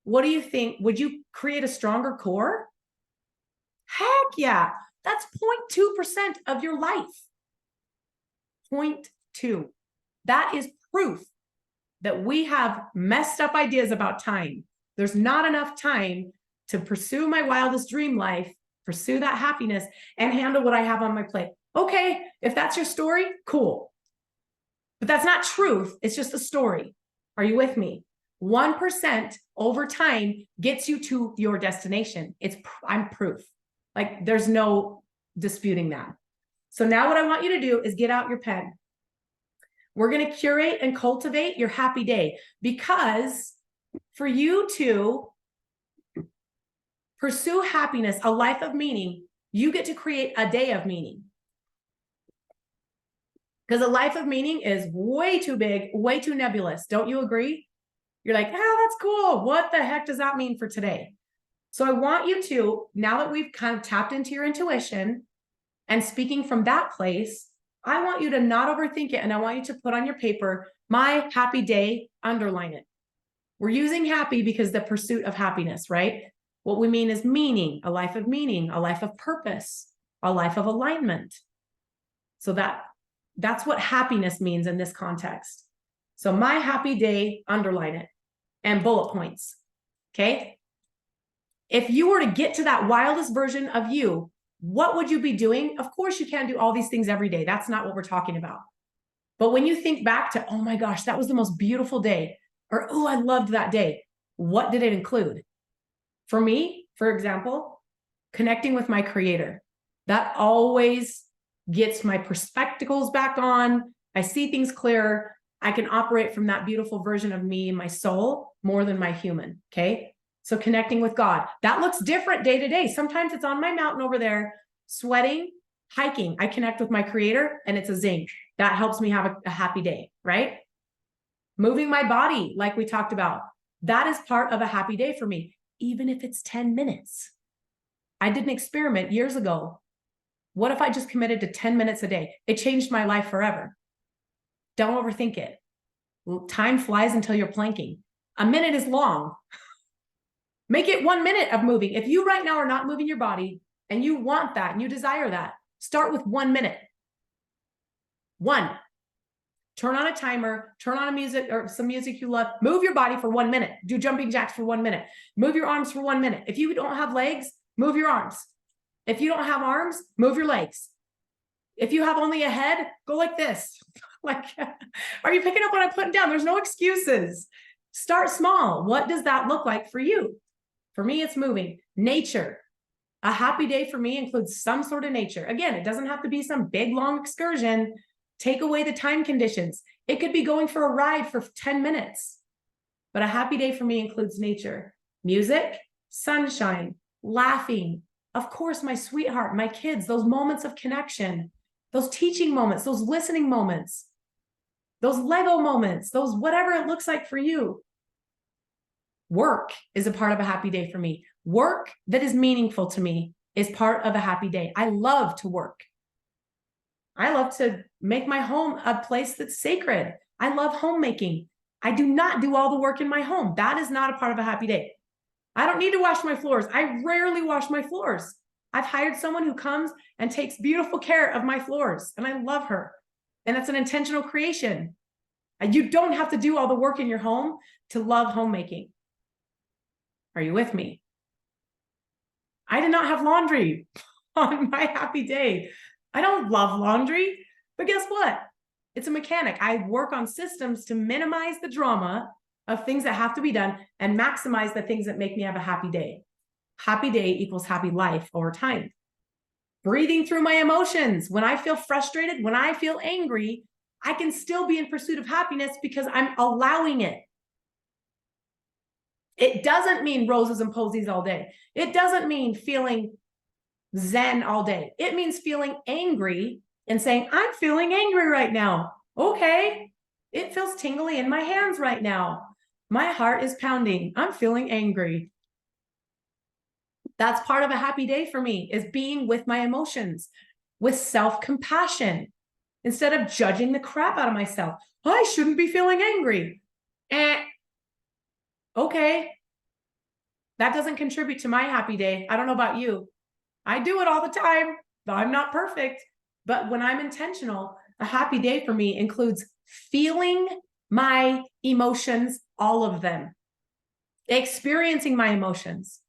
what do you think? Would you create a stronger core? Heck yeah. That's 0.2% of your life. 0.2. That is proof that we have messed up ideas about time. There's not enough time to pursue my wildest dream life, pursue that happiness, and handle what I have on my plate. Okay, if that's your story, cool. But that's not truth. It's just a story. Are you with me? 1% over time gets you to your destination. I'm proof. Like there's no disputing that. So now what I want you to do is get out your pen. We're going to curate and cultivate your happy day, because for you to pursue happiness, a life of meaning, you get to create a day of meaning. Because a life of meaning is way too big, way too nebulous. Don't you agree? You're like, oh, that's cool. What the heck does that mean for today? So I want you to, now that we've kind of tapped into your intuition and speaking from that place, I want you to not overthink it. And I want you to put on your paper, my happy day, underline it. We're using happy because the pursuit of happiness, right? What we mean is meaning, a life of meaning, a life of purpose, a life of alignment. So that's what happiness means in this context. So my happy day, underline it, and bullet points, okay? If you were to get to that wildest version of you, what would you be doing? Of course, you can't do all these things every day. That's not what we're talking about. But when you think back to, oh my gosh, that was the most beautiful day, or, oh, I loved that day, what did it include? For me, for example, connecting with my creator. That always gets my perspectives back on. I see things clearer. I can operate from that beautiful version of me, my soul, more than my human, okay? So connecting with God, that looks different day to day. Sometimes it's on my mountain over there, sweating, hiking. I connect with my creator and it's a zing. That helps me have a happy day, right? Moving my body, like we talked about, that is part of a happy day for me, even if it's 10 minutes. I did an experiment years ago. What if I just committed to 10 minutes a day? It changed my life forever. Don't overthink it. Time flies until you're planking. A minute is long. Make it 1 minute of moving. If you right now are not moving your body and you want that and you desire that, start with 1 minute. One. Turn on a timer, turn on a music or some music you love, move your body for 1 minute, do jumping jacks for 1 minute, move your arms for 1 minute. If you don't have legs, move your arms. If you don't have arms, move your legs. If you have only a head, go like this. Like, are you picking up what I'm putting down? There's no excuses. Start small. What does that look like for you? For me, it's moving. Nature. A happy day for me includes some sort of nature. Again, it doesn't have to be some big, long excursion. Take away the time conditions. It could be going for a ride for 10 minutes. But a happy day for me includes nature, music, sunshine, laughing. Of course, my sweetheart, my kids, those moments of connection, those teaching moments, those listening moments, those Lego moments, those whatever it looks like for you. Work is a part of a happy day for me. Work that is meaningful to me is part of a happy day. I love to work. I love to make my home a place that's sacred. I love homemaking. I do not do all the work in my home. That is not a part of a happy day. I don't need to wash my floors. I rarely wash my floors. I've hired someone who comes and takes beautiful care of my floors, and I love her. And that's an intentional creation. You don't have to do all the work in your home to love homemaking. Are you with me? I did not have laundry on my happy day. I don't love laundry, but guess what? It's a mechanic. I work on systems to minimize the drama of things that have to be done and maximize the things that make me have a happy day. Happy day equals happy life over time. Breathing through my emotions. When I feel frustrated, when I feel angry, I can still be in pursuit of happiness because I'm allowing it. It doesn't mean roses and posies all day. It doesn't mean feeling zen all day. It means feeling angry and saying, I'm feeling angry right now. Okay. It feels tingly in my hands right now. My heart is pounding. I'm feeling angry. That's part of a happy day for me, is being with my emotions, with self-compassion, instead of judging the crap out of myself. I shouldn't be feeling angry. Okay. That doesn't contribute to my happy day. I don't know about you. I do it all the time. I'm not perfect. But when I'm intentional, a happy day for me includes feeling my emotions, all of them, experiencing my emotions.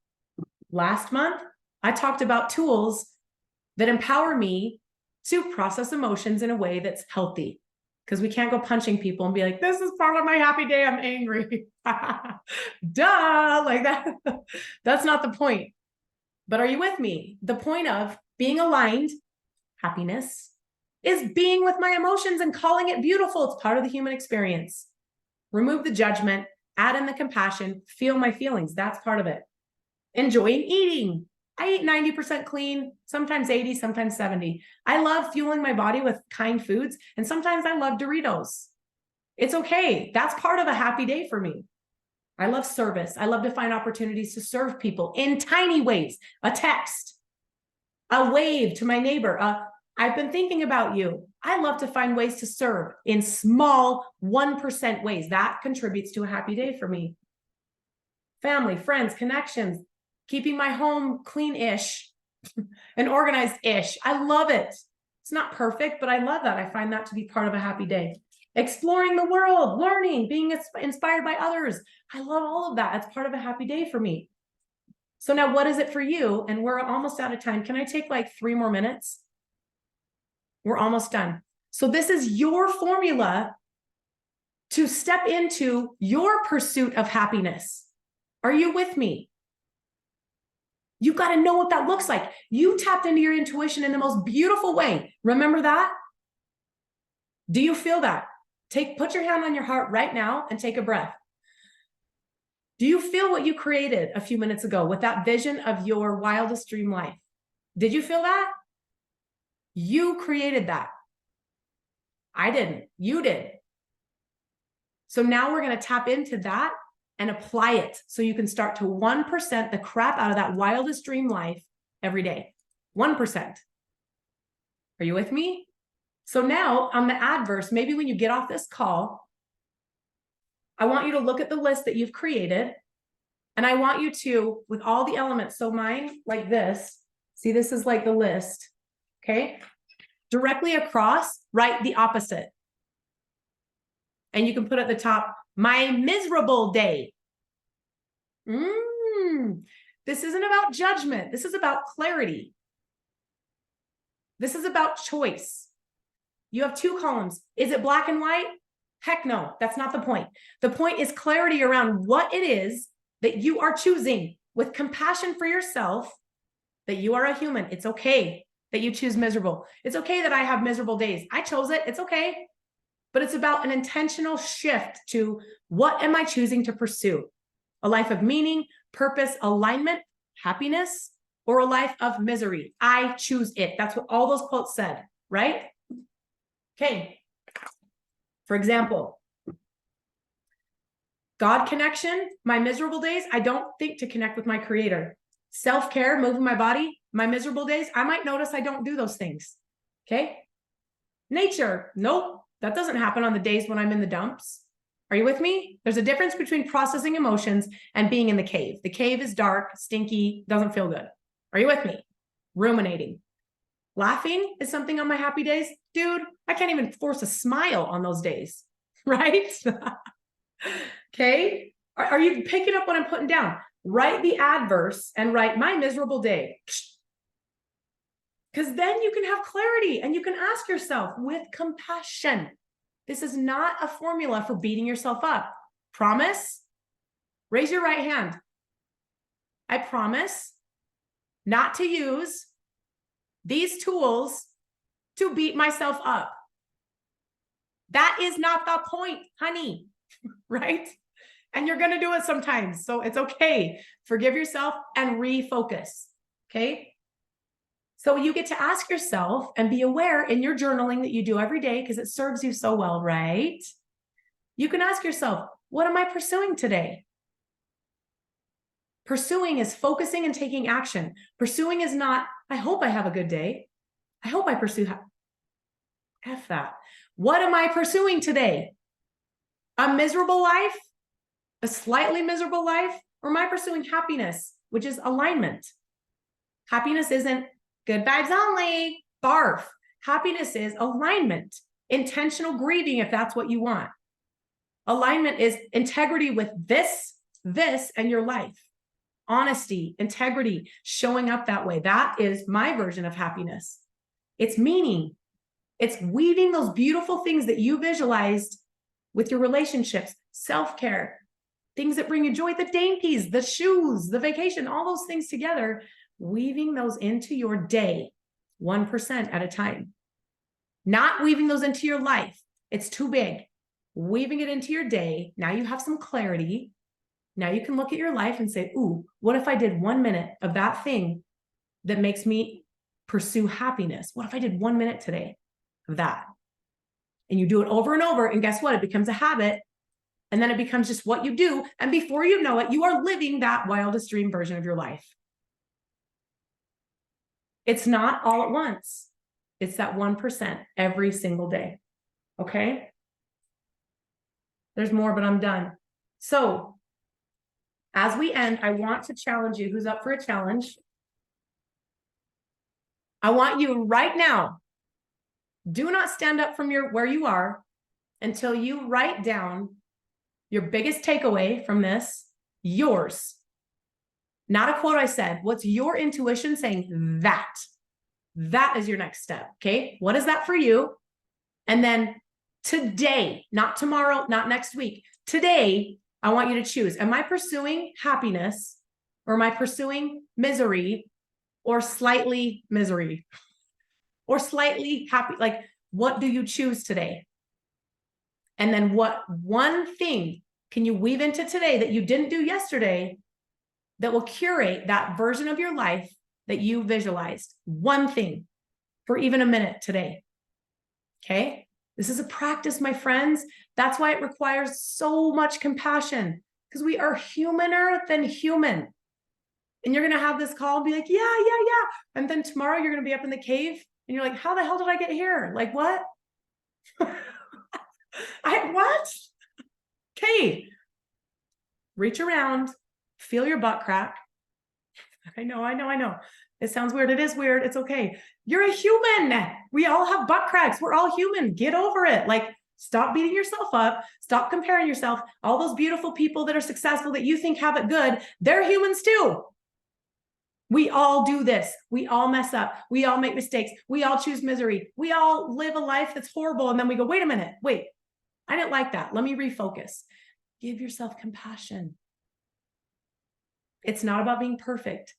Last month, I talked about tools that empower me to process emotions in a way that's healthy. Because we can't go punching people and be like, this is part of my happy day, I'm angry. Duh, like that. That's not the point. But are you with me? The point of being aligned, happiness, is being with my emotions and calling it beautiful. It's part of the human experience. Remove the judgment, add in the compassion, feel my feelings. That's part of it. Enjoying eating. I eat 90% clean, sometimes 80, sometimes 70. I love fueling my body with kind foods, and sometimes I love Doritos. It's okay. That's part of a happy day for me. I love service. I love to find opportunities to serve people in tiny ways. A text, a wave to my neighbor. I've been thinking about you. I love to find ways to serve in small 1% ways. That contributes to a happy day for me. Family, friends, connections, keeping my home clean-ish and organized-ish. I love it. It's not perfect, but I love that. I find that to be part of a happy day. Exploring the world, learning, being inspired by others. I love all of that. It's part of a happy day for me. So now what is it for you? And we're almost out of time. Can I take like 3 more minutes? We're almost done. So this is your formula to step into your pursuit of happiness. Are you with me? You've got to know what that looks like. You tapped into your intuition in the most beautiful way. Remember that? Do you feel that? Put your hand on your heart right now and take a breath. Do you feel what you created a few minutes ago with that vision of your wildest dream life? Did you feel that? You created that. I didn't. You did. So now we're going to tap into that and apply it so you can start to 1% the crap out of that wildest dream life every day. 1%. Are you with me? So now on the adverse, maybe when you get off this call, I want you to look at the list that you've created, and I want you to, with all the elements, so mine like this, see, this is like the list, okay? Directly across, write the opposite. And you can put at the top, my miserable day. This isn't about judgment. This is about clarity. This is about choice. You have 2 columns. Is it black and white? Heck no, that's not the point. The point is clarity around what it is that you are choosing with compassion for yourself, that you are a human. It's okay that you choose miserable. It's okay that I have miserable days. I chose it. It's okay. But it's about an intentional shift to what am I choosing to pursue? A life of meaning, purpose, alignment, happiness, or a life of misery? I choose it. That's what all those quotes said, right? Okay. For example, God connection, my miserable days, I don't think to connect with my creator. Self-care, moving my body, my miserable days, I might notice I don't do those things. Okay. Nature, nope, that doesn't happen on the days when I'm in the dumps. Are you with me? There's a difference between processing emotions and being in the cave. The cave is dark, stinky, doesn't feel good. Are you with me? Ruminating. Laughing is something on my happy days. Dude, I can't even force a smile on those days, right? Okay. Are you picking up what I'm putting down? Write the adverse and write my miserable day. Because then you can have clarity and you can ask yourself with compassion. This is not a formula for beating yourself up. Promise? Raise your right hand. I promise not to use these tools to beat myself up. That is not the point, honey, right? And you're going to do it sometimes. So it's okay. Forgive yourself and refocus. Okay. So you get to ask yourself and be aware in your journaling that you do every day, because it serves you so well, right? You can ask yourself, what am I pursuing today? Pursuing is focusing and taking action. Pursuing is not, I hope I have a good day. I hope I pursue. F that. What am I pursuing today? A miserable life? A slightly miserable life? Or am I pursuing happiness, which is alignment? Happiness isn't good vibes only, barf. Happiness is alignment, intentional grieving if that's what you want. Alignment is integrity with this, and your life. Honesty, integrity, showing up that way. That is my version of happiness. It's meaning. It's weaving those beautiful things that you visualized with your relationships, self-care, things that bring you joy, the dainties, the shoes, the vacation, all those things together, weaving those into your day, 1% at a time. Not weaving those into your life. It's too big. Weaving it into your day. Now you have some clarity. Now you can look at your life and say, ooh, what if I did 1 minute of that thing that makes me pursue happiness? What if I did 1 minute today of that? And you do it over and over, and guess what? It becomes a habit, and then it becomes just what you do. And before you know it, you are living that wildest dream version of your life. It's not all at once. It's that 1% every single day. Okay? There's more, but I'm done. So, as we end, I want to challenge you. Who's up for a challenge? I want you right now, do not stand up from where you are until you write down your biggest takeaway from this, yours. Not a quote I said. What's your intuition saying? That is your next step, okay? What is that for you? And then today, not tomorrow, not next week, today, I want you to choose. Am I pursuing happiness, or am I pursuing misery, or slightly misery, or slightly happy? Like, what do you choose today? And then what one thing can you weave into today that you didn't do yesterday that will curate that version of your life that you visualized? One thing for even a minute today. Okay? This is a practice, my friends. That's why it requires so much compassion, because we are humaner than human. And you're going to have this call and be like, yeah. And then tomorrow you're going to be up in the cave and you're like, how the hell did I get here? Like, what? What? Okay. Reach around, feel your butt crack. I know. It sounds weird. It is weird. It's okay. You're a human. We all have butt cracks. We're all human. Get over it. Like, stop beating yourself up. Stop comparing yourself. All those beautiful people that are successful that you think have it good, they're humans too. We all do this. We all mess up. We all make mistakes. We all choose misery. We all live a life that's horrible. And then we go, wait a minute. Wait, I didn't like that. Let me refocus. Give yourself compassion. It's not about being perfect.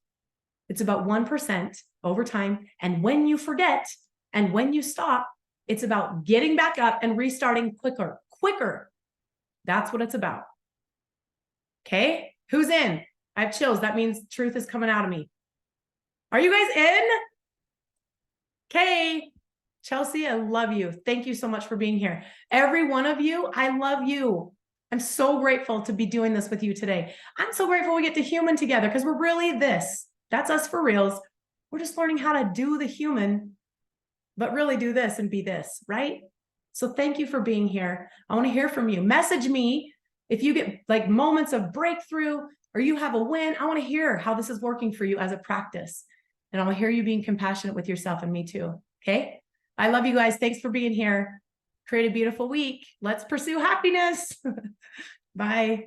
It's about 1% over time. And when you forget and when you stop, it's about getting back up and restarting quicker. That's what it's about. Okay? Who's in? I have chills. That means truth is coming out of me. Are you guys in? Okay. Chelsea, I love you. Thank you so much for being here. Every one of you, I love you. I'm so grateful to be doing this with you today. I'm so grateful we get to human together, because we're really this. That's us for reals. We're just learning how to do the human, but really do this and be this, right? So thank you for being here. I want to hear from you. Message me if you get like moments of breakthrough or you have a win. I want to hear how this is working for you as a practice. And I want to hear you being compassionate with yourself and me too. Okay? I love you guys. Thanks for being here. Create a beautiful week. Let's pursue happiness. Bye.